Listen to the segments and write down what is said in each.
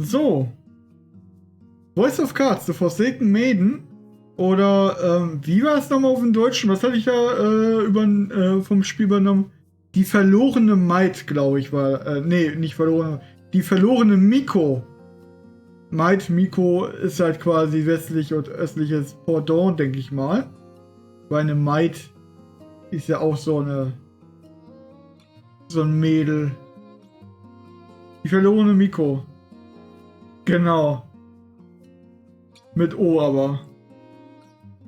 So. Voice of Cards, The Forsaken Maiden. Oder, wie war es nochmal auf dem Deutschen? Was hatte ich da vom Spiel übernommen? Die verlorene Maid, glaube ich, war. Nee, nicht verlorene. Die verlorene Miko. Maid, Miko ist halt quasi westlich und östliches Pendant, denke ich mal. Weil eine Maid ist ja auch so ein Mädel. Die verlorene Miko. Genau. Mit O aber.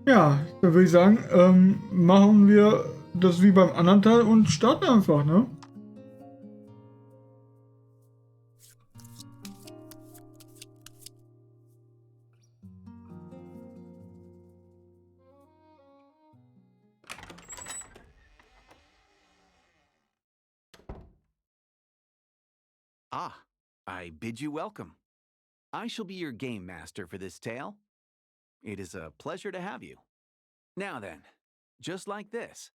Ja, dann würde ich sagen, machen wir das wie beim anderen Teil und starten einfach, ne? Ah, I bid you welcome. I shall be your game master for this tale. It is a pleasure to have you. Now then, just like this,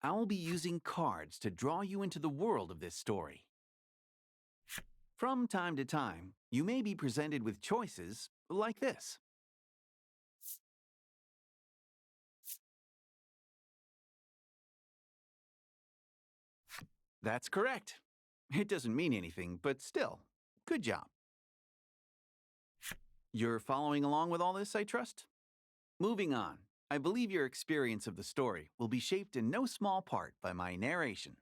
I will be using cards to draw you into the world of this story. From time to time, you may be presented with choices like this. That's correct. It doesn't mean anything, but still, good job. You're following along with all this, I trust? Moving on, I believe your experience of the story will be shaped in no small part by my narration.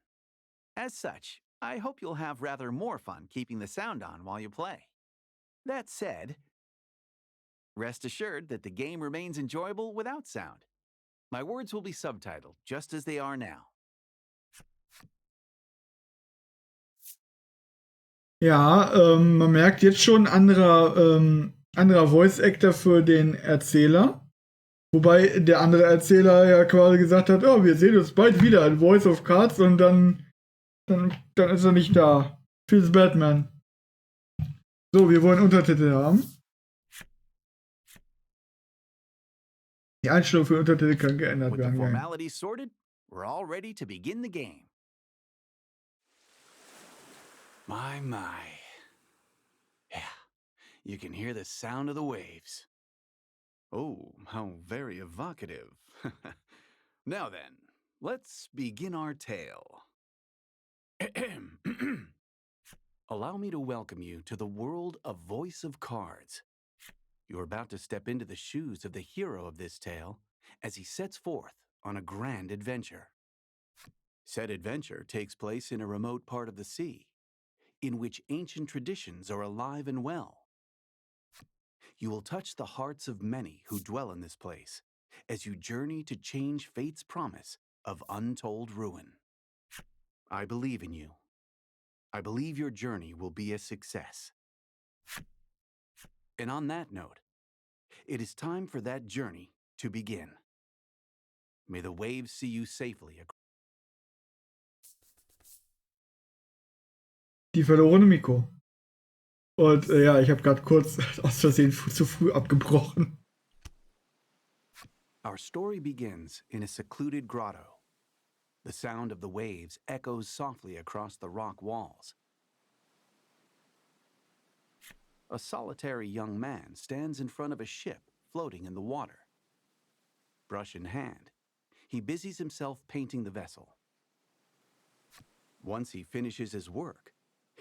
As such, I hope you'll have rather more fun keeping the sound on while you play. That said, rest assured that the game remains enjoyable without sound. My words will be subtitled just as they are now. Ja, man merkt jetzt schon anderer Voice Actor für den Erzähler. Wobei der andere Erzähler ja quasi gesagt hat, oh, wir sehen uns bald wieder in Voice of Cards und dann ist er nicht da. Feels Batman. So, wir wollen Untertitel haben. Die Einstellung für Untertitel kann geändert With the werden. formalities sorted, we're all ready to begin the game. My. Yeah, you can hear the sound of the waves. Oh, how very evocative. Now then, let's begin our tale. Allow me to welcome you to the world of Voice of Cards. You're about to step into the shoes of the hero of this tale as he sets forth on a grand adventure. Said adventure takes place in a remote part of the sea, in which ancient traditions are alive and well. You will touch the hearts of many who dwell in this place as you journey to change fate's promise of untold ruin. I believe in you. I believe your journey will be a success. And on that note, it is time for that journey to begin. May the waves see you safely across. Die verlorene Miko. Und ja, ich habe gerade kurz aus Versehen zu früh abgebrochen. Our story begins in a secluded grotto. The sound of the waves echoes softly across the rock walls. A solitary young man stands in front of a ship floating in the water. Brush in hand, he busies himself painting the vessel. Once he finishes his work,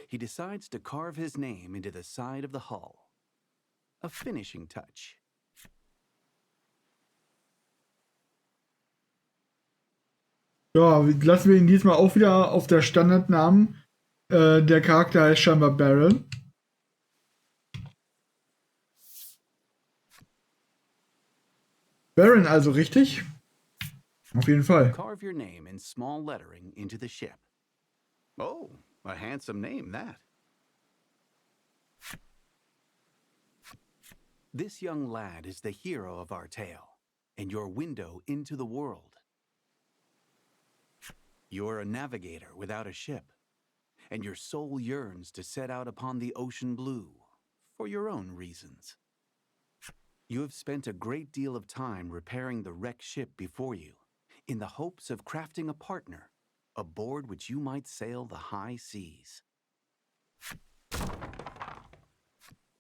he decides to carve his name into the side of the hull. A finishing touch. Ja, lassen wir ihn diesmal auch wieder auf der Standardnamen. Der Charakter heißt scheinbar Baron. Baron also richtig? Auf jeden Fall. Carve your name in small lettering into the ship. Oh, a handsome name, that. This young lad is the hero of our tale, and your window into the world. You're a navigator without a ship, and your soul yearns to set out upon the ocean blue, for your own reasons. You have spent a great deal of time repairing the wrecked ship before you, in the hopes of crafting a partner, aboard which you might sail the high seas.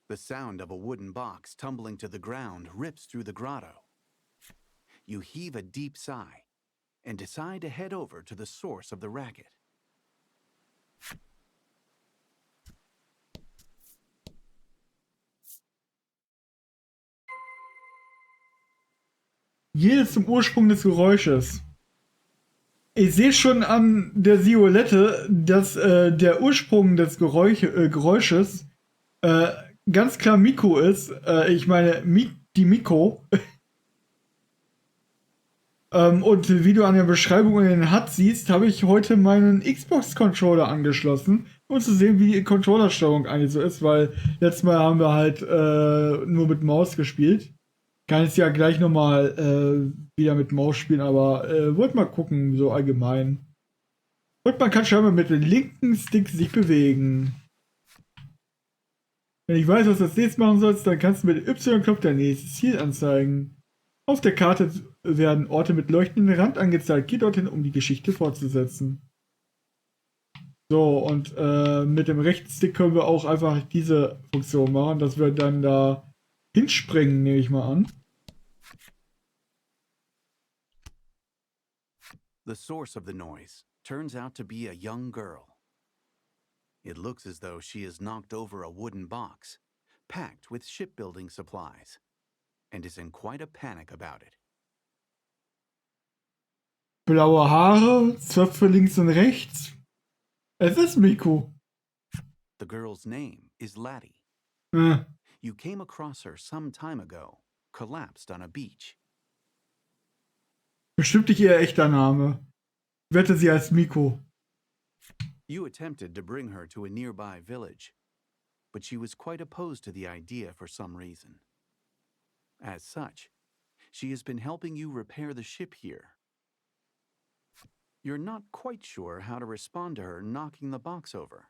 The sound of a wooden box tumbling to the ground rips through the grotto. You heave a deep sigh and decide to head over to the source of the racket. Hier zum Ursprung des Geräusches. Ich sehe schon an der Silhouette, dass der Ursprung des Geräusches ganz klar Miko ist. Ich meine, die Miko. Und wie du an der Beschreibung in den HUD siehst, habe ich heute meinen Xbox-Controller angeschlossen, um zu sehen, wie die Controllersteuerung eigentlich so ist, weil letztes Mal haben wir halt nur mit Maus gespielt. Kann jetzt ja gleich nochmal wieder mit Maus spielen, aber wollte mal gucken, so allgemein. Und man kann scheinbar mit dem linken Stick sich bewegen. Wenn ich weiß, was du als nächstes machen sollst, dann kannst du mit dem Y-Knopf dein nächstes Ziel anzeigen. Auf der Karte werden Orte mit leuchtendem Rand angezeigt. Geh dorthin, um die Geschichte fortzusetzen. So, und mit dem rechten Stick können wir auch einfach diese Funktion machen, dass wir dann da hinspringen, nehme ich mal an. The source of the noise turns out to be a young girl. It looks as though she has knocked over a wooden box, packed with shipbuilding supplies, and is in quite a panic about it. Blaue Haare, Zöpfe links und rechts. Es ist Miko. The girl's name is Laddie. You came across her some time ago, collapsed on a beach. Bestimmt nicht ihr echter Name. Ich wette, sie heißt Miko. You attempted to bring her to a nearby village, but she was quite opposed to the idea for some reason. As such, she has been helping you repair the ship here. You're not quite sure how to respond to her knocking the box over.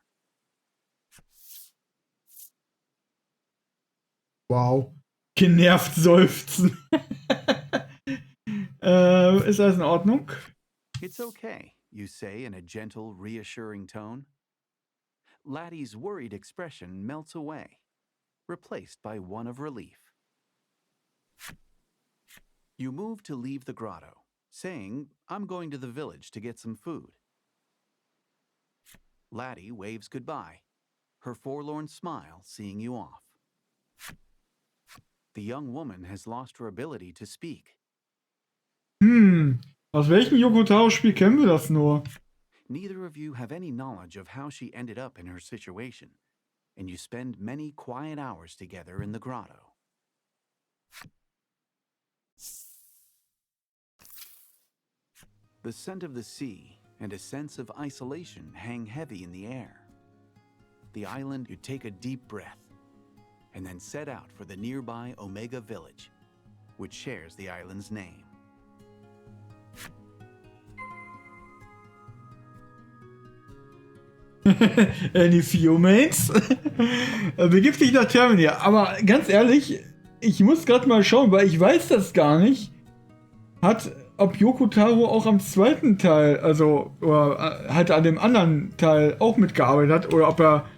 Wow. Genervt seufzen. Ist alles in Ordnung? It's okay, you say in a gentle, reassuring tone. Laddie's worried expression melts away, replaced by one of relief. You move to leave the grotto, saying, I'm going to the village to get some food. Laddie waves goodbye, her forlorn smile seeing you off. The young woman has lost her ability to speak. Aus welchem Yoko-Taro-Spiel kennen wir das nur? Neither of you have any knowledge of how she ended up in her situation, and you spend many quiet hours together in the grotto. The scent of the sea and a sense of isolation hang heavy in the air. The island, you take a deep breath, and then set out for the nearby Omega village, which shares the island's name. Any few mates? Begib dich nach Terminier. Aber ganz ehrlich, ich muss gerade mal schauen, weil ich weiß das gar nicht. Ob Yoko Taro auch am zweiten Teil, also oder halt an dem anderen Teil auch mitgearbeitet hat oder ob er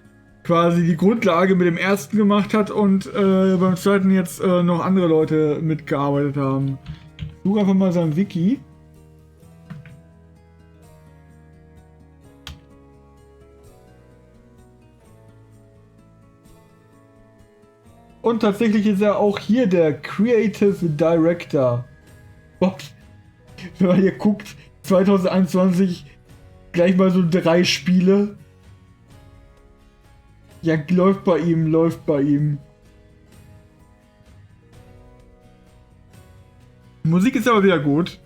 quasi die Grundlage mit dem ersten gemacht hat und beim zweiten jetzt noch andere Leute mitgearbeitet haben. Ich suche einfach mal sein Wiki. Und tatsächlich ist er auch hier der Creative Director. Gott. Wenn man hier guckt, 2021 gleich mal so 3 Spiele. Ja, läuft bei ihm. Die Musik ist aber wieder gut.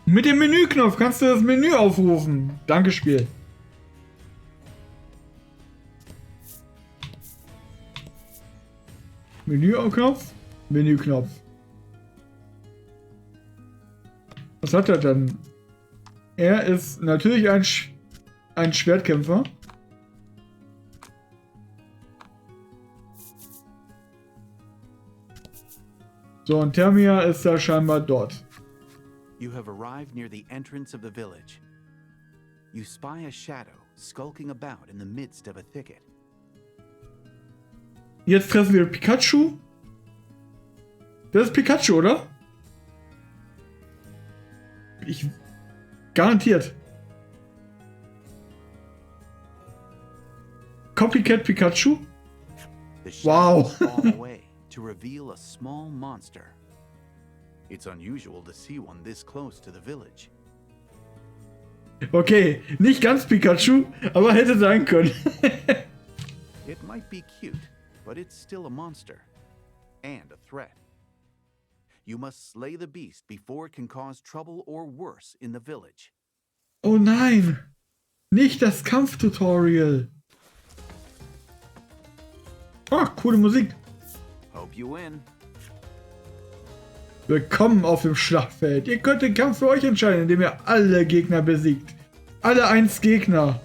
Mit dem Menüknopf kannst du das Menü aufrufen. Danke, Spiel. Menüknopf. Was hat er denn? Er ist natürlich ein Schwertkämpfer. So, und Termia ist da scheinbar dort. You have arrived near the entrance of the village. you spy a shadow skulking about in the midst of a thicket. Jetzt treffen wir Pikachu. Das ist Pikachu, oder? Garantiert. Copycat Pikachu? Wow. Fall away to reveal a small monster. It's unusual to see one this close to the village. Okay, nicht ganz Pikachu, aber hätte sein können. It might be cute, but it's still a monster and a threat. You must slay the beast before it can cause trouble or worse in the village. Oh nein, nicht das Kampftutorial. Ah, coole Musik. Hope you win. Willkommen auf dem Schlachtfeld. Ihr könnt den Kampf für euch entscheiden, indem ihr alle Gegner besiegt. Alle 1 Gegner.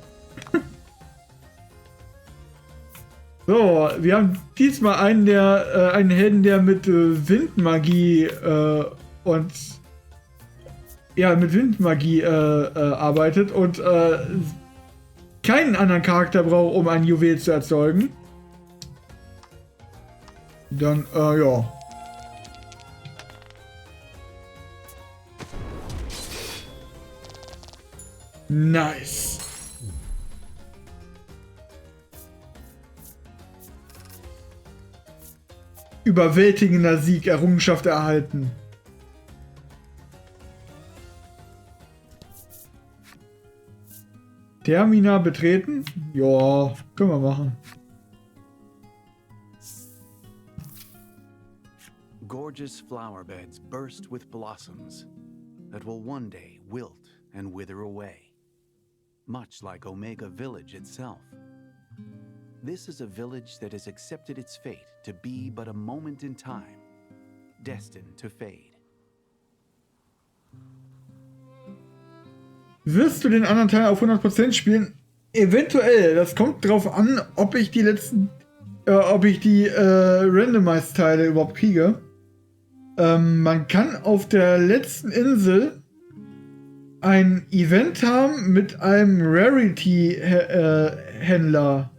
So, wir haben diesmal einen Helden, der mit Windmagie arbeitet und keinen anderen Charakter braucht, um ein Juwel zu erzeugen. Dann, ja. Nice. Überwältigender Sieg, Errungenschaft erhalten. Termina betreten? Ja, können wir machen. Gorgeous flower beds burst with blossoms that will one day wilt and wither away, much like Omega Village itself. This is a village that has accepted its fate to be but a moment in time, destined to fade. Wirst du den anderen Teil auf 100% spielen? Eventuell. Das kommt drauf an, ob ich die Randomized-Teile überhaupt kriege. Man kann auf der letzten Insel ein Event haben mit einem Rarity-Händler.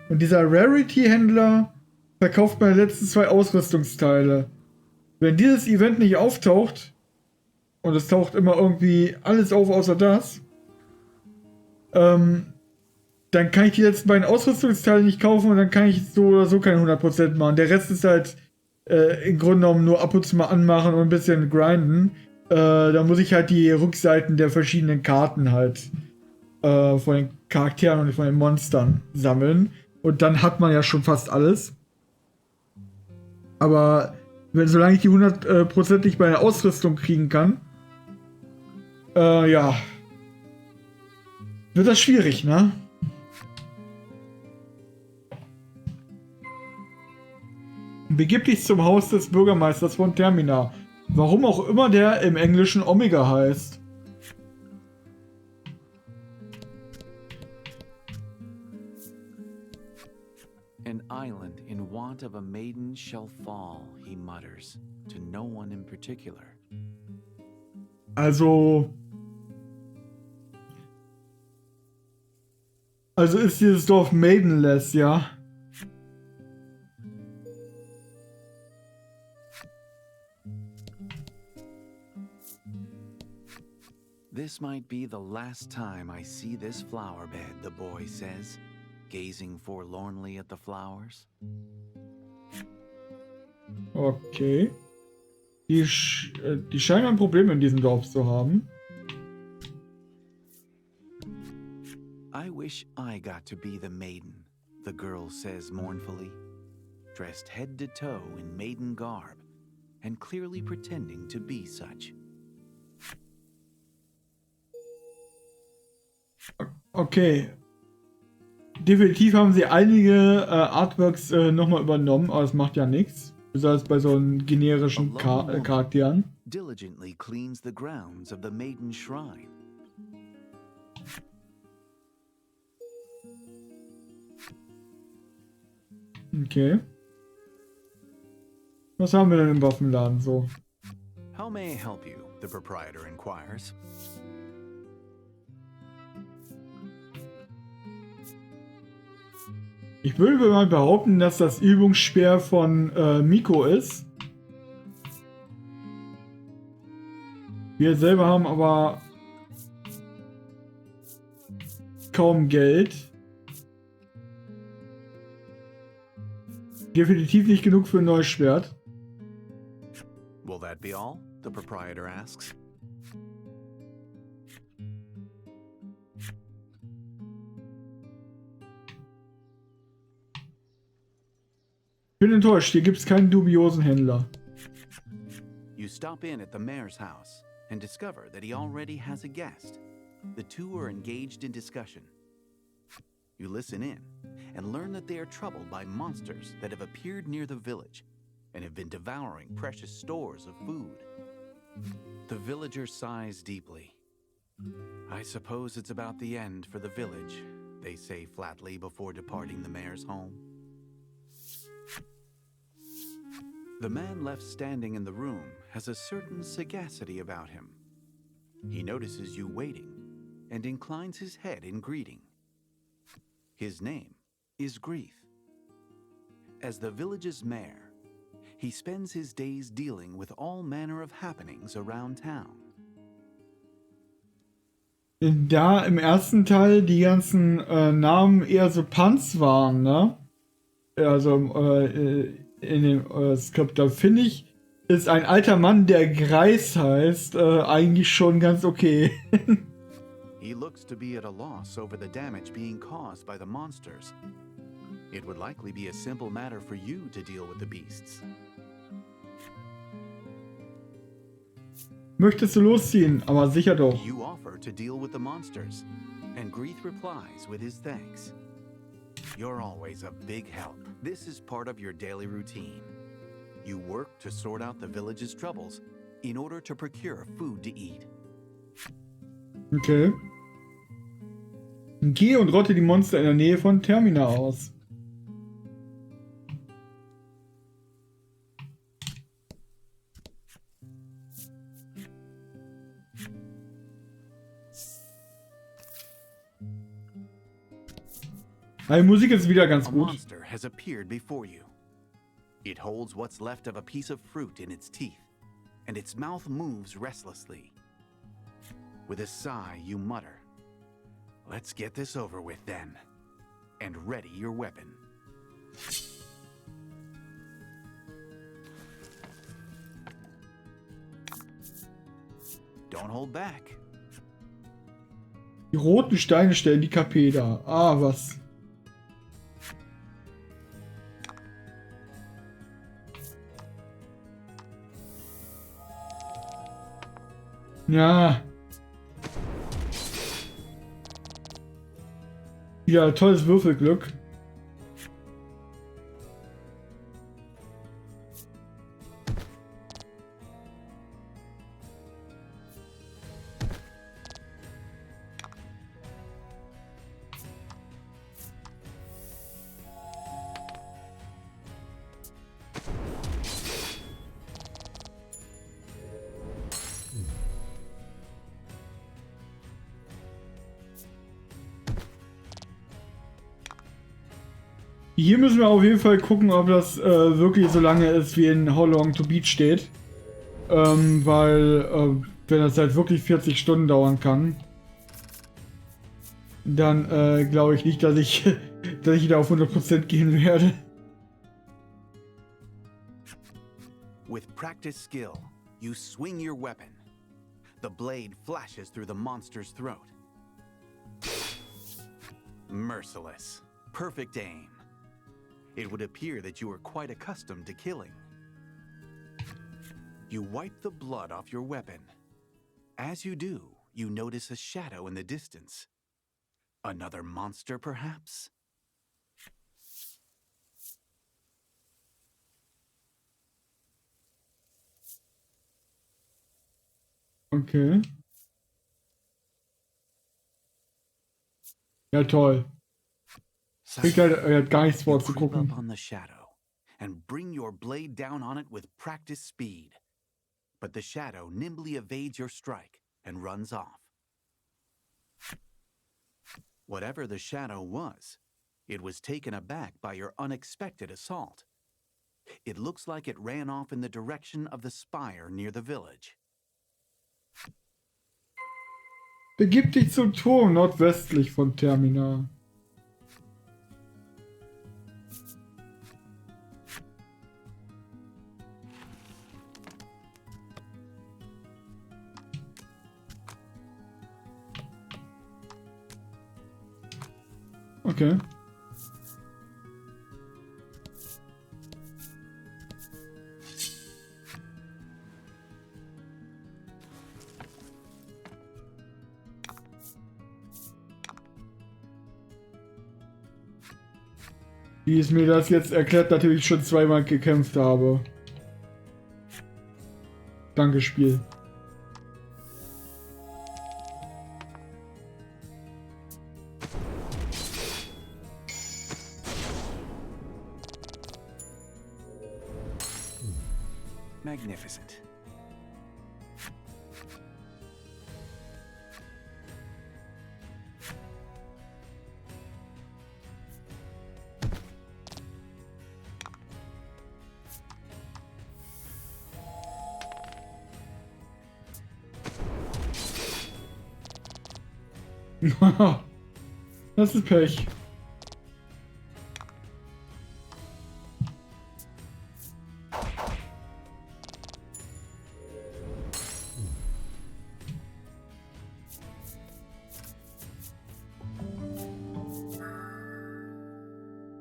Und dieser Rarity-Händler verkauft meine letzten 2 Ausrüstungsteile. Wenn dieses Event nicht auftaucht, und es taucht immer irgendwie alles auf außer das, dann kann ich die letzten beiden Ausrüstungsteile nicht kaufen und dann kann ich so oder so keine 100% machen. Der Rest ist halt im Grunde genommen nur ab und zu mal anmachen und ein bisschen grinden. Da muss ich halt die Rückseiten der verschiedenen Karten halt von den Charakteren und von den Monstern sammeln. Und dann hat man ja schon fast alles. Aber solange ich die 100% nicht bei der Ausrüstung kriegen kann, ja, wird das schwierig, ne? Begib dich zum Haus des Bürgermeisters von Termina. Warum auch immer der im Englischen Omega heißt. An island in want of a maiden shall fall, he mutters, to no one in particular. Also ist dieses Dorf maidenless, ja? This might be the last time I see this flower bed, the boy says, gazing forlornly at the flowers. Okay. Die scheinen ein Problem in diesem Dorf zu haben. I wish I got to be the maiden, the girl says mournfully, dressed head to toe in maiden garb and clearly pretending to be such. Okay. Definitiv haben sie einige Artworks nochmal übernommen, aber das macht ja nichts. Besonders bei so einen generischen Charakteren. Diligently cleans the grounds of the maiden shrine. Okay. Was haben wir denn im Waffenladen so? How may I help you? The proprietor inquires. Ich würde mal behaupten, dass das Übungsspeer von Miko ist. Wir selber haben aber kaum Geld. Definitiv nicht genug für ein neues Schwert. Will that be all? The proprietor asks. Ich bin enttäuscht, hier gibt es keinen dubiosen Händler. You stop in at the mayor's house and discover that he already has a guest. The two are engaged in discussion. You listen in and learn that they are troubled by monsters that have appeared near the village and have been devouring precious stores of food. The villager sighs deeply. I suppose it's about the end for the village, they say flatly before departing the mayor's home. The man left standing in the room has a certain sagacity about him. He notices you waiting and inclines his head in greeting. His name is Grief. As the village's mayor, he spends his days dealing with all manner of happenings around town. Da im ersten Teil die ganzen Namen eher so Punts waren, ne? Also in dem Skript, da finde ich, ist ein alter Mann, der Greis heißt, eigentlich schon ganz okay. He looks to be at a loss over the damage being caused by the monsters. It would likely be a simple matter for you to deal with the beasts. Möchtest du losziehen? Aber sicher doch. You offer to deal with the monsters, and Grief replies with his thanks. You're always a big help. This is part of your daily routine. You work to sort out the village's troubles in order to procure food to eat. Okay. Gehe und rotte die Monster in der Nähe von Termina aus. Die Musik ist wieder ganz A gut. monster has appeared before you. It holds what's left of a piece of fruit in its teeth, and its mouth moves restlessly. With a sigh, you mutter, "Let's get this over with then," and ready your weapon. Don't hold back. Die roten Steine stellen die KP dar. Ah, was. Ja. Ja, tolles Würfelglück. Hier müssen wir auf jeden Fall gucken, ob das wirklich so lange ist, wie in How Long to Beat steht. Weil, wenn das halt wirklich 40 Stunden dauern kann, dann glaube ich nicht, dass ich da auf 100% gehen werde. With practice skill, you swing your weapon. The blade flashes through the monster's throat. Merciless. Perfect aim. It would appear that you are quite accustomed to killing. You wipe the blood off your weapon. As you do, you notice a shadow in the distance. Another monster, perhaps? Okay. Ja, toll. Er hat gar nichts vor zu Creep gucken. up on the shadow and bring your blade down on it with practice speed. But the shadow nimbly evades your strike and runs off. Whatever the shadow was, It was taken aback by your unexpected assault. It looks like it ran off in the direction of the spire near the village. Begib dich zum Turm nordwestlich von Terminal. Okay. Wie es mir das jetzt erklärt, nachdem ich schon zweimal gekämpft habe. Danke, Spiel. Magnificent. Das ist Pech.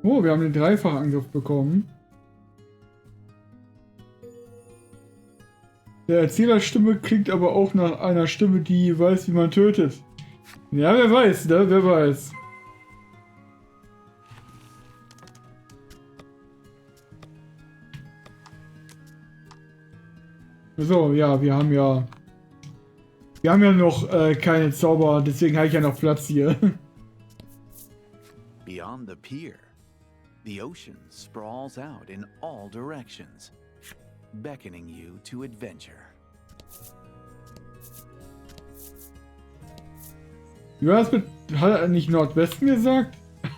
Oh, wir haben den Dreifachangriff bekommen. Der Erzählerstimme klingt aber auch nach einer Stimme, die weiß, wie man tötet. Ja, wer weiß, ne? Wer weiß. So, ja, wir haben ja noch keine Zauber, deswegen habe ich ja noch Platz hier. Beyond the pier, the ocean sprawls out in all directions, beckoning you to adventure. Hat er nicht Nordwesten gesagt?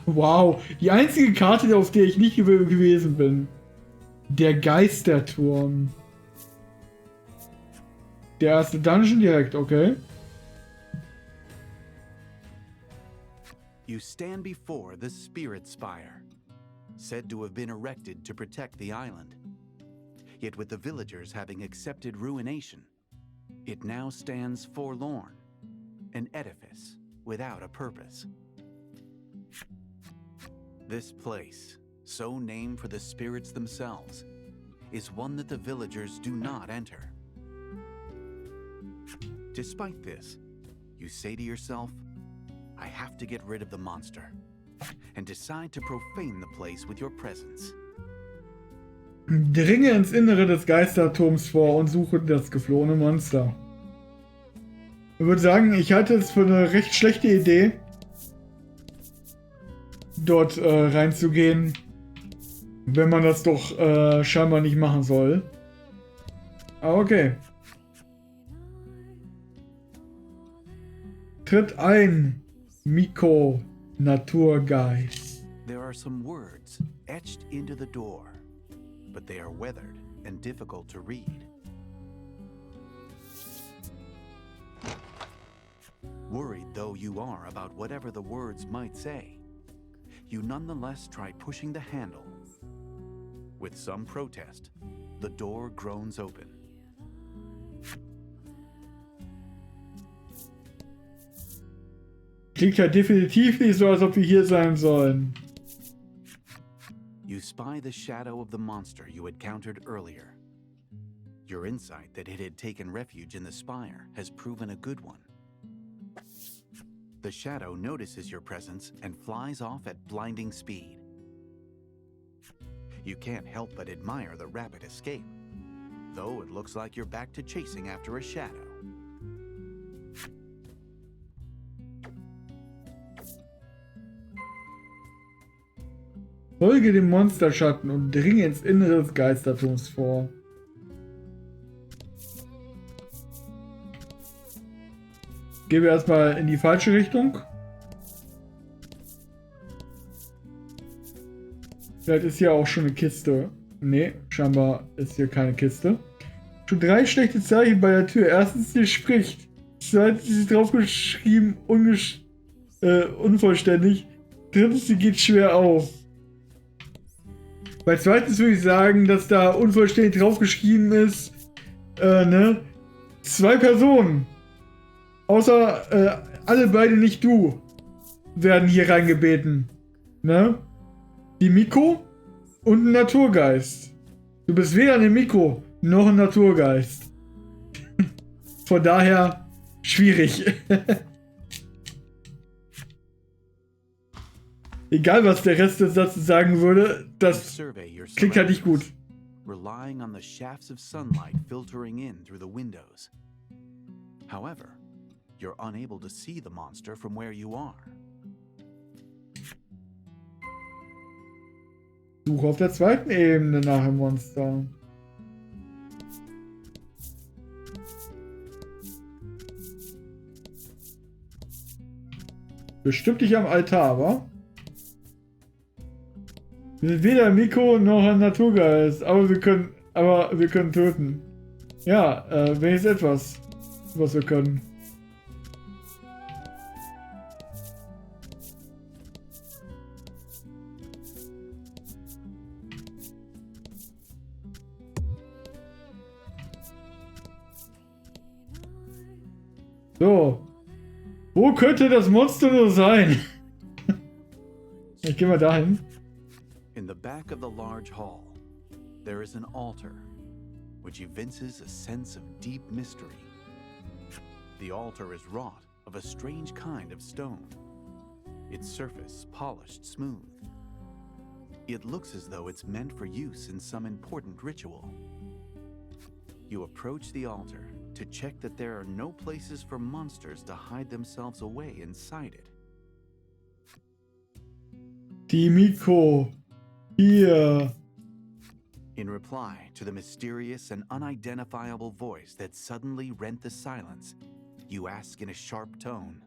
Wow, die einzige Karte, auf der ich nicht gewesen bin. Der Geisterturm. Der erste Dungeon direkt, okay. You stand before the Spirit Spire, said to have been erected to protect the island. Yet with the villagers having accepted ruination, it now stands forlorn, an edifice without a purpose. This place, so named for the spirits themselves, is one that the villagers do not enter. Despite this, you say to yourself, I have to get rid of the monster, and decide to profane the place with your presence. Dringe ins Innere des Geisterturms vor und suche das geflohene Monster. Ich würde sagen, ich halte es für eine recht schlechte Idee, dort reinzugehen, wenn man das doch scheinbar nicht machen soll. Aber okay. Tritt ein, Miko, Naturgeist. There are some words etched into the door, but they are weathered and difficult to read. Worried though you are about whatever the words might say, you nonetheless try pushing the handle. With some protest, the door groans open. Klingt ja definitiv nicht so, als ob wir hier sein sollen. You spy the shadow of the monster you had countered earlier. Your insight that it had taken refuge in the spire has proven a good one. The shadow notices your presence and flies off at blinding speed. You can't help but admire the rapid escape, though it looks like you're back to chasing after a shadow. Folge dem Monsterschatten und dringe ins Innere des Geisterturms vor. Gehen wir erstmal in die falsche Richtung. Vielleicht ist hier auch schon eine Kiste. Nee, scheinbar ist hier keine Kiste. Schon 3 schlechte Zeichen bei der Tür. Erstens, sie spricht. Zweitens, sie ist draufgeschrieben, unvollständig. Drittens, sie geht schwer auf. Bei zweitens würde ich sagen, dass da unvollständig draufgeschrieben ist, ne? 2 Personen. Außer alle beide nicht du werden hier reingebeten. Ne? Die Miko und ein Naturgeist. Du bist weder eine Miko noch ein Naturgeist. Von daher schwierig. Egal, was der Rest des Satzes sagen würde, das klingt halt nicht gut. Relying on the shafts of sunlight filtering in through the windows. However, you're unable to see the monster from where you are. Suche auf der zweiten Ebene nach dem Monster. Bestimmt nicht am Altar, wa? Wir sind weder Miko noch ein Naturgeist, aber wir können töten. Ja, wenigstens etwas, was wir können. So. Wo könnte das Monster nur sein? Ich gehe mal dahin. In the back of the large hall, there is an altar, which evinces a sense of deep mystery. The altar is wrought of a strange kind of stone, its surface polished smooth. It looks as though it's meant for use in some important ritual. You approach the altar to check that there are no places for monsters to hide themselves away inside it. Die Miko. Hier. In reply to the mysterious and unidentifiable voice that suddenly rent the silence, you ask in a sharp tone,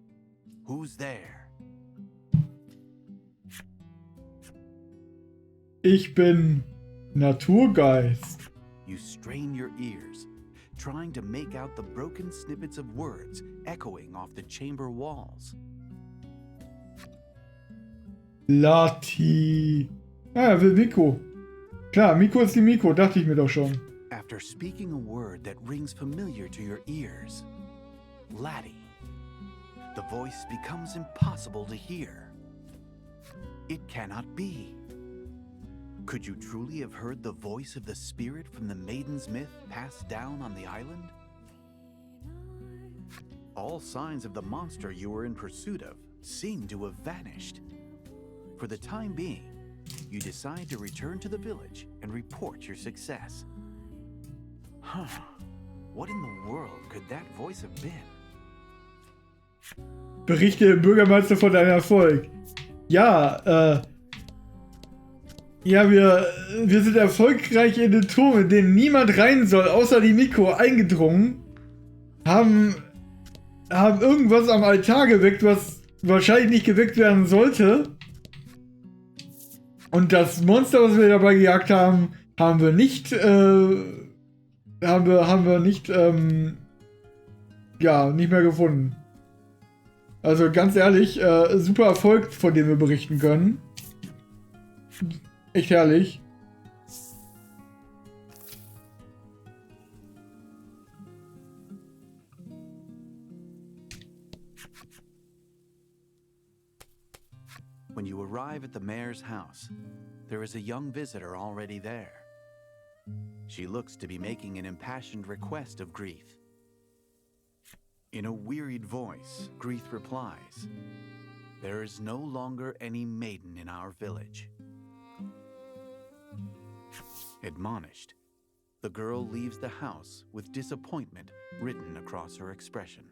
"Who's there?" Ich bin Naturgeist. You strain your ears, trying to make out the broken snippets of words echoing off the chamber walls. Lati. Ah, er will Miko. Klar, Miko ist die Miko, dachte ich mir doch schon. After speaking a word that rings familiar to your ears, Laddie, the voice becomes impossible to hear. It cannot be. Could you truly have heard the voice of the spirit from the maiden's myth passed down on the island? All signs of the monster you were in pursuit of seem to have vanished. For the time being, you decide to return to the village and report your success. Huh. What in the world could that voice have been? Berichte dem Bürgermeister von deinem Erfolg. Ja, wir sind erfolgreich in den Turm, in den niemand rein soll, außer die Miko, eingedrungen. Haben irgendwas am Altar geweckt, was wahrscheinlich nicht geweckt werden sollte. Und das Monster, was wir dabei gejagt haben, haben wir nicht mehr gefunden. Also ganz ehrlich, super Erfolg, von dem wir berichten können. Echt herrlich. When you arrive at the mayor's house, there is a young visitor already there. She looks to be making an impassioned request of Grieth. In a wearied voice, Grieth replies, "There is no longer any maiden in our village." Admonished, the girl leaves the house with disappointment written across her expression.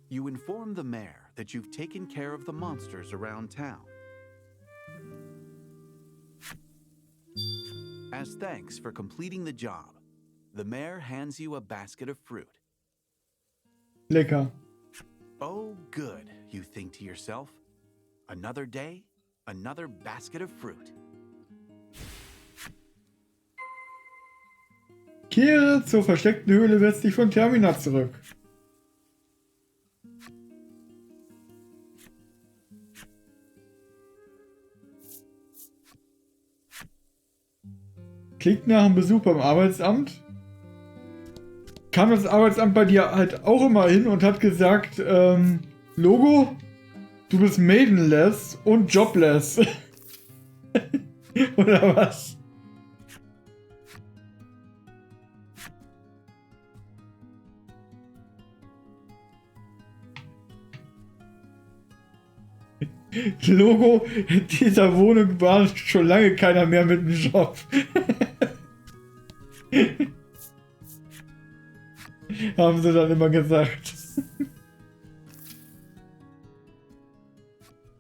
You inform the mayor that you've taken care of the monsters around town. As thanks for completing the job, the mayor hands you a basket of fruit. Lecker. Oh, good, you think to yourself. Another day, Another basket of fruit. Kehre zur versteckten Höhle westlich von Termina zurück. Klingt nach einem Besuch beim Arbeitsamt. Kam das Arbeitsamt bei dir halt auch immer hin und hat gesagt, Logo, du bist maidenless und jobless. Oder was? Logo, in dieser Wohnung war schon lange keiner mehr mit einem Job. Haben sie dann immer gesagt.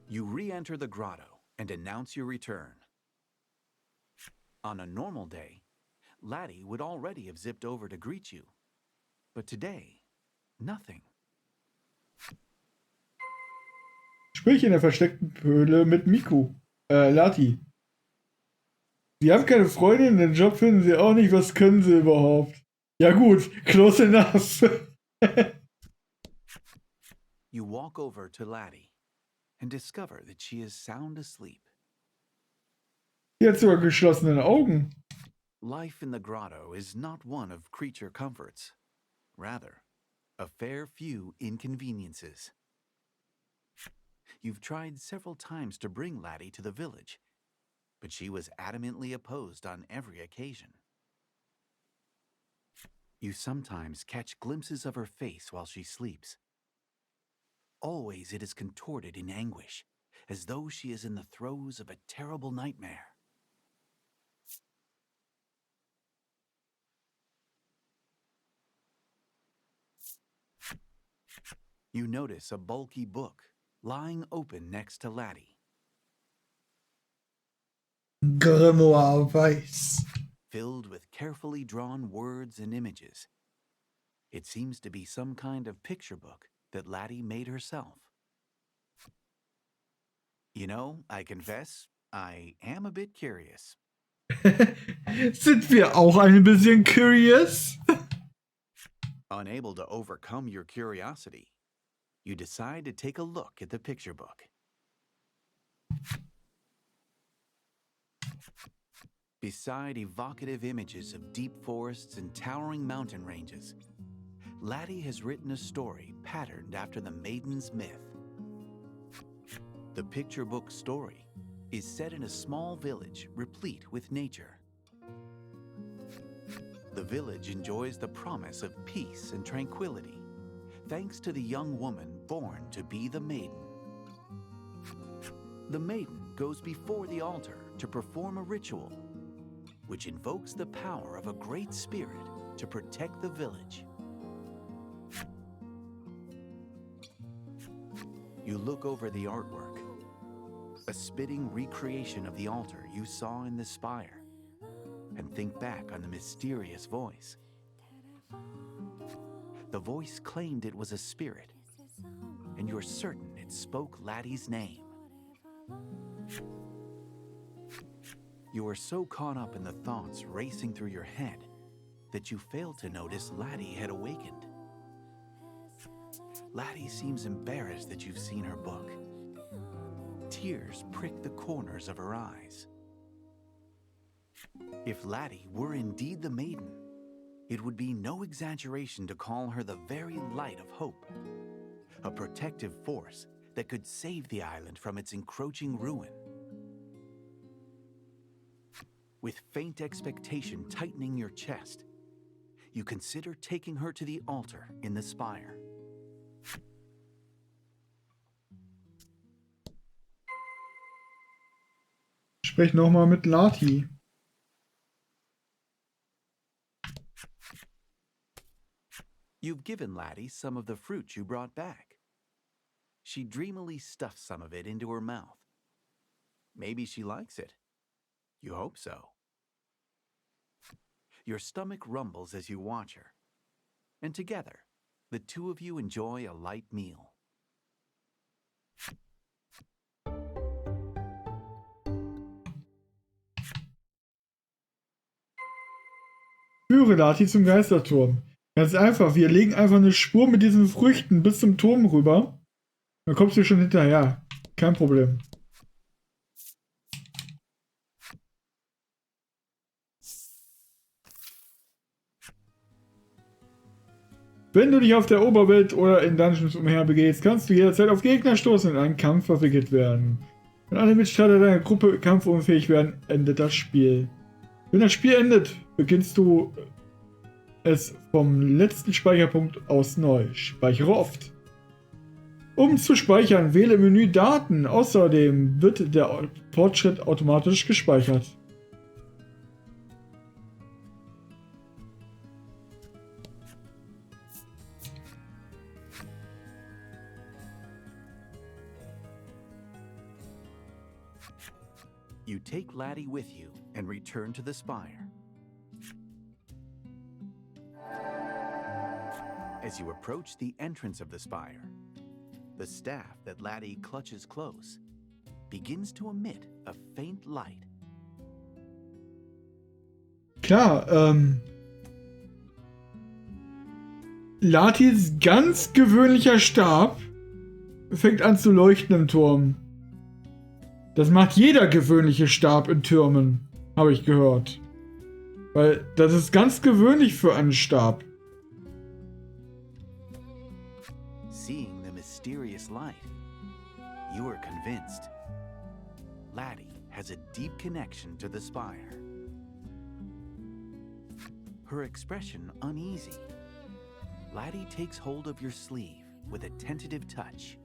You re-enter the grotto and announce your return. On a normal day, Laddie would already have zipped over to greet you. But today, nothing. Sprich in der versteckten Höhle mit Miko. Lati. Sie haben keine Freundin, den Job finden sie auch nicht. Was können sie überhaupt? Ja gut, close enough. You walk over to Laddie and discover that she is sound asleep. Sie hat sogar geschlossene Augen. Life in the grotto is not one of creature comforts. Rather, a fair few inconveniences. You've tried several times to bring Laddie to the village, but she was adamantly opposed on every occasion. You sometimes catch glimpses of her face while she sleeps. Always it is contorted in anguish, as though she is in the throes of a terrible nightmare. You notice a bulky book lying open next to Laddie. Grimoire Weiß. Filled with carefully drawn words and images. It seems to be some kind of picture book that Laddie made herself. You know, I confess, I am a bit curious. Sind wir auch ein bisschen curious? Unable to overcome your curiosity, you decide to take a look at the picture book. Beside evocative images of deep forests and towering mountain ranges, Laddie has written a story patterned after the maiden's myth. The picture book's story is set in a small village replete with nature. The village enjoys the promise of peace and tranquility, thanks to the young woman born to be the maiden. The maiden goes before the altar to perform a ritual, which invokes the power of a great spirit to protect the village. You look over the artwork, a spitting recreation of the altar you saw in the spire, and think back on the mysterious voice. The voice claimed it was a spirit, and you're certain it spoke Laddie's name. You are so caught up in the thoughts racing through your head that you fail to notice Laddie had awakened. Laddie seems embarrassed that you've seen her book. Tears prick the corners of her eyes. If Laddie were indeed the maiden, it would be no exaggeration to call her the very light of hope, a protective force that could save the island from its encroaching ruin. With faint expectation tightening your chest, you consider taking her to the altar in the spire. Sprich nochmal mit Lati. You've given Laddie some of the fruit you brought back. She dreamily stuffs some of it into her mouth. Maybe she likes it. You hope so. Your stomach rumbles as you watch her, and together, the two of you enjoy a light meal. Führe Lati zum Geisterturm. Ganz einfach, wir legen einfach eine Spur mit diesen Früchten bis zum Turm rüber. Dann kommst du schon hinterher. Kein Problem. Wenn du dich auf der Oberwelt oder in Dungeons umherbegehst, kannst du jederzeit auf Gegner stoßen und in einen Kampf verwickelt werden. Wenn alle Mitstreiter deiner Gruppe kampfunfähig werden, endet das Spiel. Wenn das Spiel endet, beginnst du es vom letzten Speicherpunkt aus neu. Speichere oft. Um zu speichern, wähle im Menü Daten. Außerdem wird der Fortschritt automatisch gespeichert. You take Laddie with you and return to the spire. As you approach the entrance of the spire, the staff that Laddie clutches close begins to emit a faint light. Klar, Latis ganz gewöhnlicher Stab fängt an zu leuchten im Turm. Das macht jeder gewöhnliche Stab in Türmen, habe ich gehört. Weil das ist ganz gewöhnlich für einen Stab. Seeing the mysterious light, you are convinced Laddie has a deep connection to the spire. Her expression uneasy, Laddie takes hold of your sleeve with a tentative touch.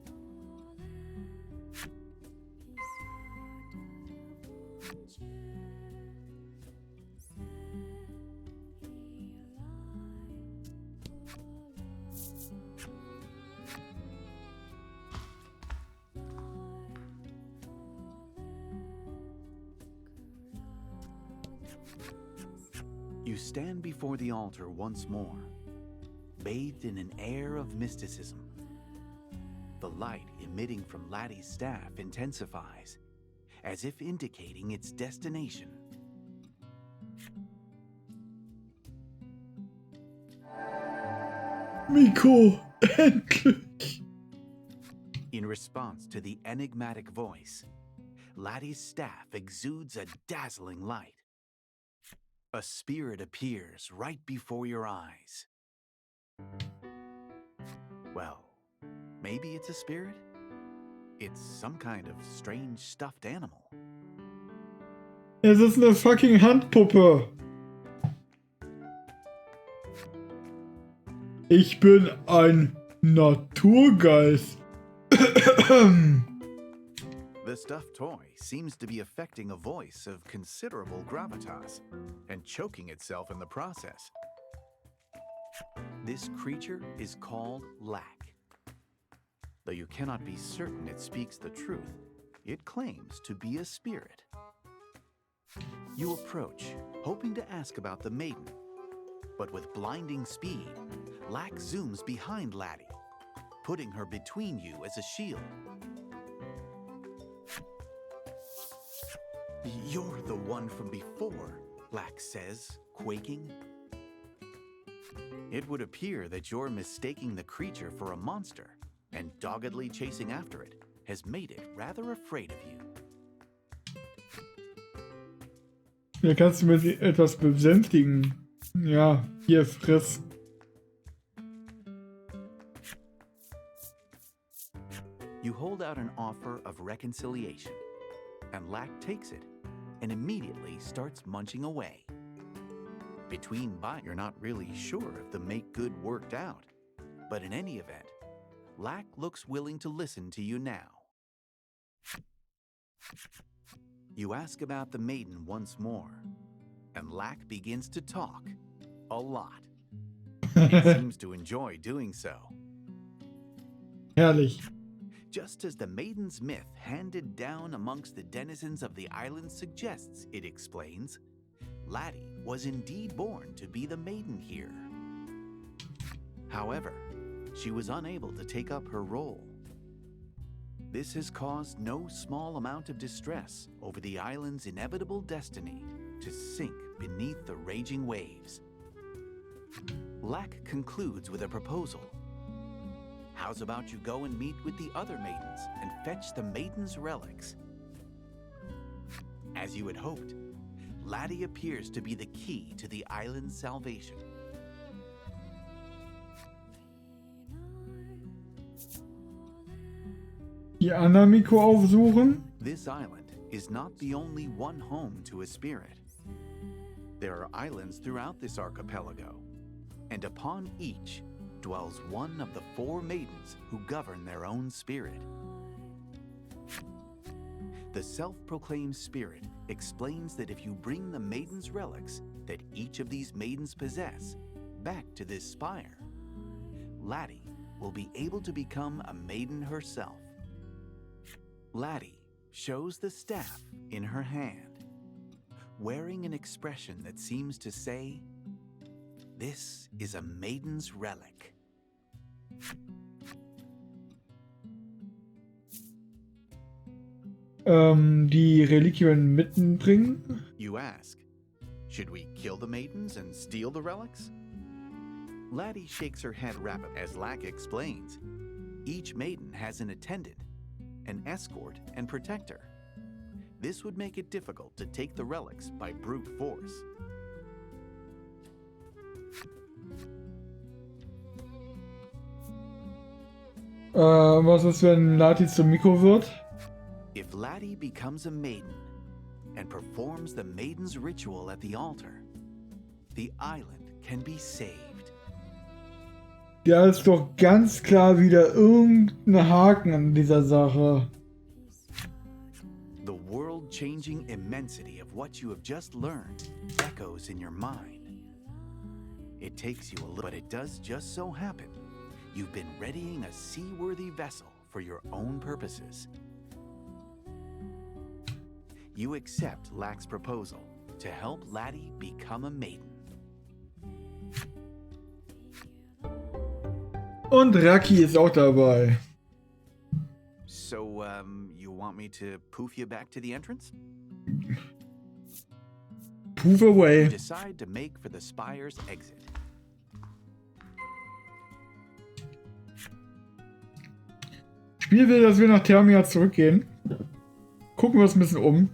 You stand before the altar once more, bathed in an air of mysticism. The light emitting from Laddie's staff intensifies, as if indicating its destination. Miko, endlich! In response to the enigmatic voice, Laddie's staff exudes a dazzling light. A spirit appears right before your eyes. Well, maybe it's a spirit? It's some kind of strange stuffed animal. Es ist eine fucking Handpuppe. Ich bin ein Naturgeist. The stuffed toy seems to be affecting a voice of considerable gravitas and choking itself in the process. This creature is called Lack. Though you cannot be certain it speaks the truth, it claims to be a spirit. You approach, hoping to ask about the maiden, but with blinding speed, Lack zooms behind Laddie, putting her between you as a shield. You're the one from before, Lack says, quaking. It would appear that you're mistaking the creature for a monster, and doggedly chasing after it has made it rather afraid of you. Hier kannst du mir etwas besänftigen. Ja, hier, friss. You hold out an offer of reconciliation, and Lack takes it and immediately starts munching away. Between bites, you're not really sure if the make good worked out, but in any event, Lack looks willing to listen to you now. You ask about the maiden once more, and Lack begins to talk a lot. It seems to enjoy doing so. Herrlich. Just as the maiden's myth handed down amongst the denizens of the island suggests, it explains, Laddie was indeed born to be the maiden here. However, she was unable to take up her role. This has caused no small amount of distress over the island's inevitable destiny to sink beneath the raging waves. Lack concludes with a proposal. How's about you go and meet with the other maidens and fetch the maiden's relics? As you had hoped, Laddie appears to be the key to the island's salvation. Die anderen Miko aufsuchen. This island is not the only one home to a spirit. There are islands throughout this archipelago, and upon each dwells one of the 4 maidens who govern their own spirit. The self-proclaimed spirit explains that if you bring the maiden's relics that each of these maidens possess back to this spire, Laddie will be able to become a maiden herself. Laddie shows the staff in her hand, wearing an expression that seems to say, "This is a maiden's relic." Die Reliquien mitbringen. You ask, should we kill the maidens and steal the relics? Laddie shakes her head rapidly as Lack explains. Each maiden has an attendant, an escort, and protector. This would make it difficult to take the relics by brute force. Was ist, wenn Lati zu Miko wird? If Laddie becomes a maiden and performs the maiden's ritual at the altar, the island can be saved. Da ist doch ganz klar wieder irgendein Haken an dieser Sache. The world-changing immensity of what you have just learned echoes in your mind. It takes you a little, but it does just so happen you've been readying a seaworthy vessel for your own purposes. You accept Lack's proposal to help Laddie become a maiden. Und Raki ist auch dabei. So, you want me to poof you back to the entrance? Poof away. You decide to make for the spire's exit. Spiel will, dass wir nach Thermia zurückgehen. Gucken wir uns ein bisschen um.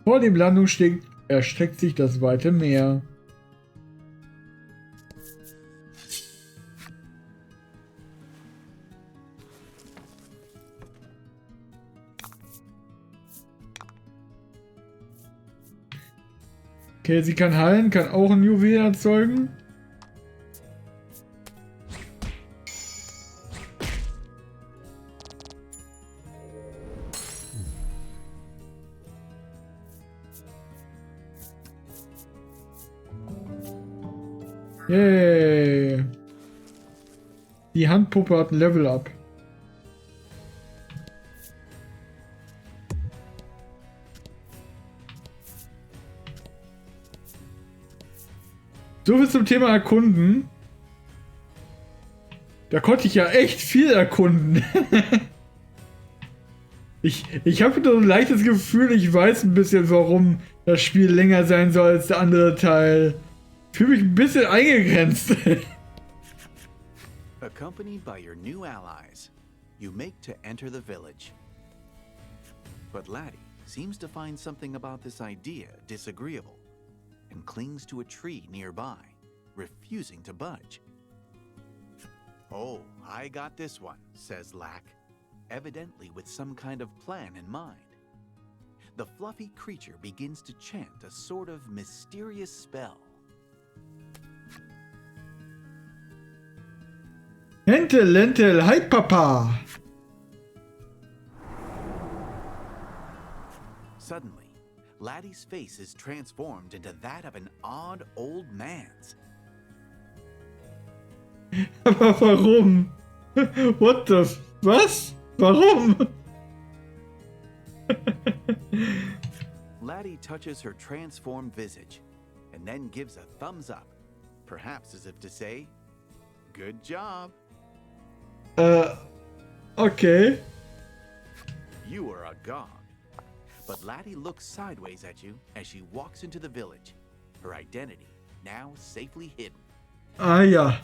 Vor dem Landungssteg erstreckt sich das weite Meer. Okay, sie kann heilen, kann auch ein Juwel erzeugen. Yay. Die Handpuppe hat ein Level Up. So viel zum Thema Erkunden. Da konnte ich ja echt viel erkunden. Ich habe so ein leichtes Gefühl, ich weiß ein bisschen, warum das Spiel länger sein soll als der andere Teil. Ich fühle mich ein bisschen eingegrenzt. Accompanied by your new allies, you make to enter the village. But Laddie seems to find something about this idea disagreeable and clings to a tree nearby, refusing to budge. "Oh, I got this one," says Lack, evidently with some kind of plan in mind. The fluffy creature begins to chant a sort of mysterious spell. Hentel, Lentel, hi Papa! Suddenly, Laddie's face is transformed into that of an odd old man's. Aber warum? What the... Was? Warum? Laddie touches her transformed visage and then gives a thumbs up, perhaps as if to say, "Good job." Okay. You are a god. But Laddie looks sideways at you as she walks into the village, her identity now safely hidden. Ah ja.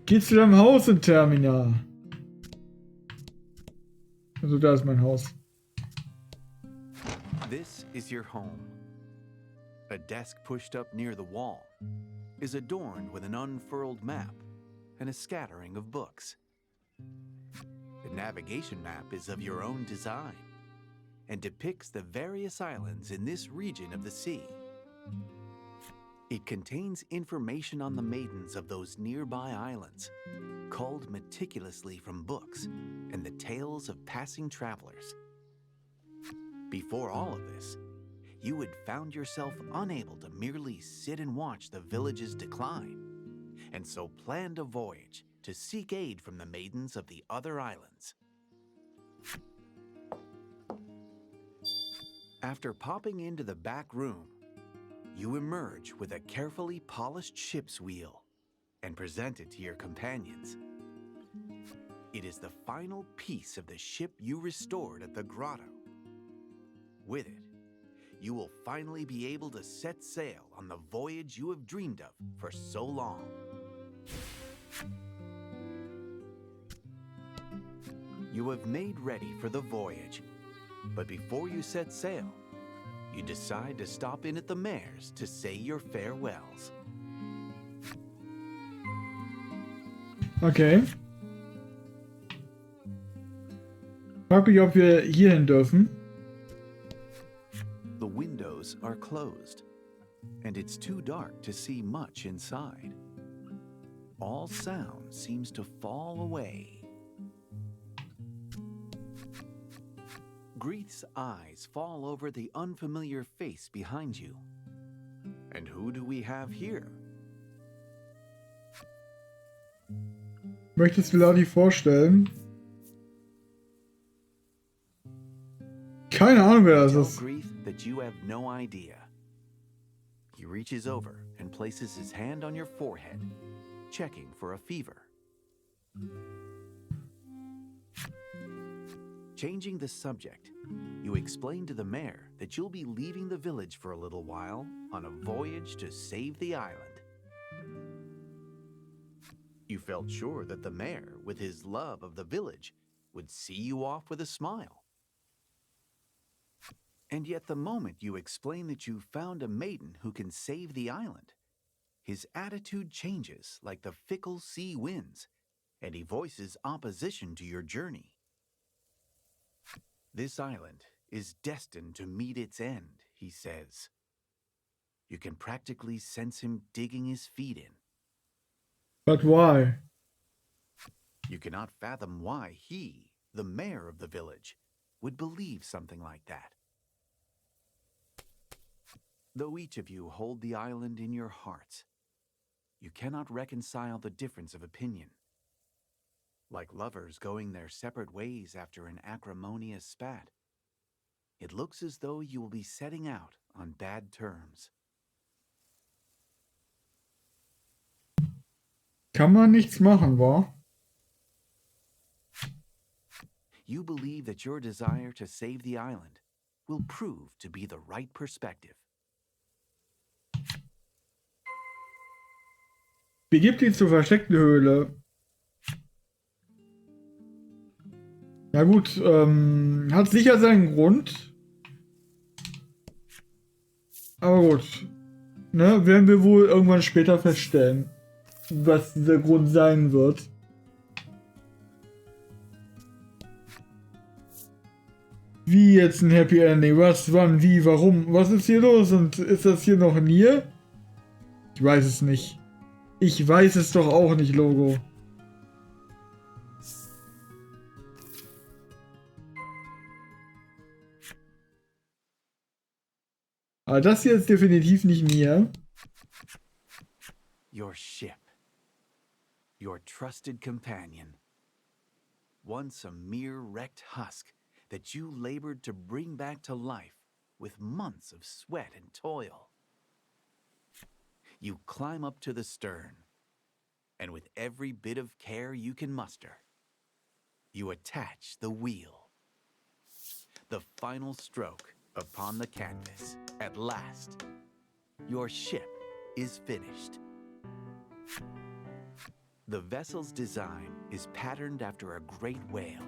Geh zu deinem Haus im Terminal. Also da ist mein Haus. This is your home. A desk pushed up near the wall is adorned with an unfurled map and a scattering of books. The navigation map is of your own design and depicts the various islands in this region of the sea. It contains information on the maidens of those nearby islands, culled meticulously from books and the tales of passing travelers. Before all of this, you had found yourself unable to merely sit and watch the village's decline, and so planned a voyage to seek aid from the maidens of the other islands. After popping into the back room, you emerge with a carefully polished ship's wheel and present it to your companions. It is the final piece of the ship you restored at the grotto. With it, you will finally be able to set sail on the voyage you have dreamed of for so long. You have made ready for the voyage, but before you set sail, you decide to stop in at the mayor's to say your farewells. Okay. Frag mich, ob wir hier hin dürfen. The windows are closed, and it's too dark to see much inside. All sound seems to fall away. Grieth's eyes fall over the unfamiliar face behind you. And who do we have here? Möchtest du Ladi vorstellen? Keine Ahnung, wer das Tell ist. Grieth that you have no idea. He reaches over and places his hand on your forehead, checking for a fever. Changing the subject, you explain to the mayor that you'll be leaving the village for a little while on a voyage to save the island. You felt sure that the mayor, with his love of the village, would see you off with a smile. And yet the moment you explain that you found a maiden who can save the island, his attitude changes like the fickle sea winds, and he voices opposition to your journey. This island is destined to meet its end, he says. You can practically sense him digging his feet in. But why? You cannot fathom why he, the mayor of the village, would believe something like that. Though each of you hold the island in your hearts, you cannot reconcile the difference of opinion. Like lovers going their separate ways after an acrimonious spat, it looks as though you will be setting out on bad terms. Kann man nichts machen, wa? You believe that your desire to save the island will prove to be the right perspective. Begib dich zur versteckten Höhle. Ja gut, hat sicher seinen Grund. Aber gut. Ne, werden wir wohl irgendwann später feststellen, was dieser Grund sein wird. Wie jetzt ein Happy Ending? Was, wann, wie, warum? Was ist hier los? Und ist das hier noch Nier? Ich weiß es nicht. Ich weiß es doch auch nicht, Logo. Aber das hier ist definitiv nicht Nier. Your ship. Your trusted companion. Once a mere wrecked husk that you labored to bring back to life with months of sweat and toil. You climb up to the stern, and with every bit of care you can muster, you attach the wheel. The final stroke upon the canvas. At last, your ship is finished. The vessel's design is patterned after a great whale.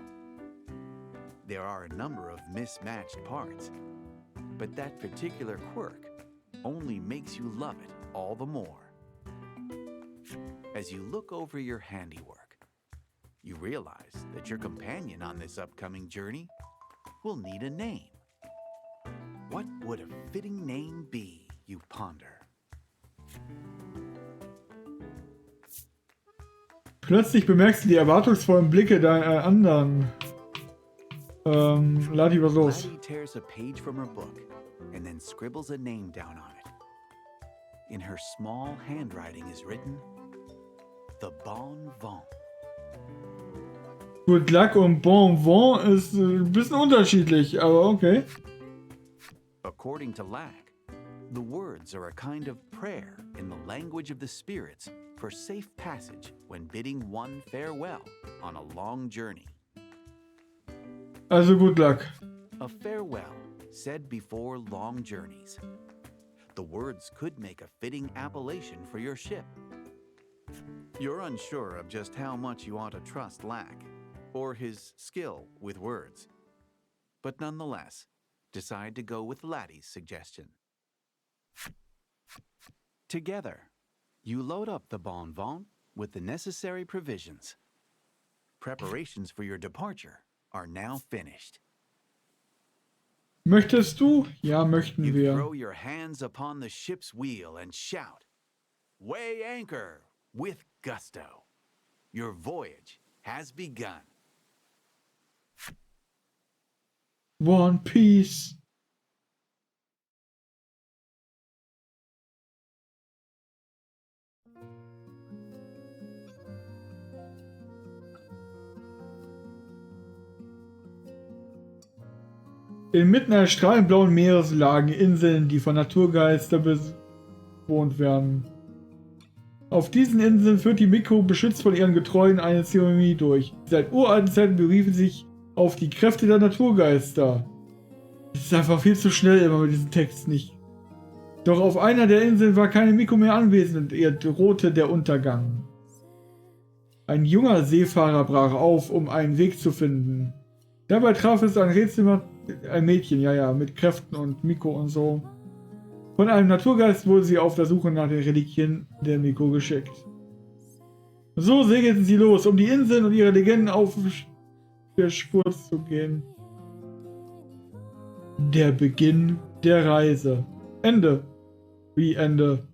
There are a number of mismatched parts, but that particular quirk only makes you love it all the more. As you look over your handiwork, you realize that your companion on this upcoming journey will need a name. What would a fitting name be, you ponder? Plötzlich bemerkst du die erwartungsvollen Blicke deiner anderen. Ladi, was los? Ladi tears a page from her book and then scribbles a name down on it. In her small handwriting is written, The Bon Vent. Good luck und Bon Vent ist ein bisschen unterschiedlich, aber okay. According to Lack, the words are a kind of prayer in the language of the spirits for safe passage when bidding one farewell on a long journey. Also good luck. A farewell said before long journeys. The words could make a fitting appellation for your ship. You're unsure of just how much you ought to trust Lack or his skill with words, but nonetheless, decide to go with Laddie's suggestion. Together, you load up the Bon Vent with the necessary provisions. Preparations for your departure are now finished. Möchtest du? Ja, möchten You wir. throw your hands upon the ship's wheel and shout, "Weigh anchor!" with gusto. Your voyage has begun. One Piece. Inmitten einer strahlend blauen Meeres lagen Inseln, die von Naturgeistern bewohnt werden. Auf diesen Inseln führt die Miko, beschützt von ihren Getreuen, eine Zeremonie durch. Seit uralten Zeiten beriefen sich auf die Kräfte der Naturgeister. Das ist einfach viel zu schnell immer mit diesem Text nicht. Doch auf einer der Inseln war keine Miko mehr anwesend und ihr drohte der Untergang. Ein junger Seefahrer brach auf, um einen Weg zu finden. Dabei traf es ein Mädchen, mit Kräften und Miko und so. Von einem Naturgeist wurde sie auf der Suche nach den Reliquien der Miko geschickt. So segelten sie los, um die Inseln und ihre Legenden auf der Spur zu gehen. Der Beginn der Reise. Ende. Wie Ende?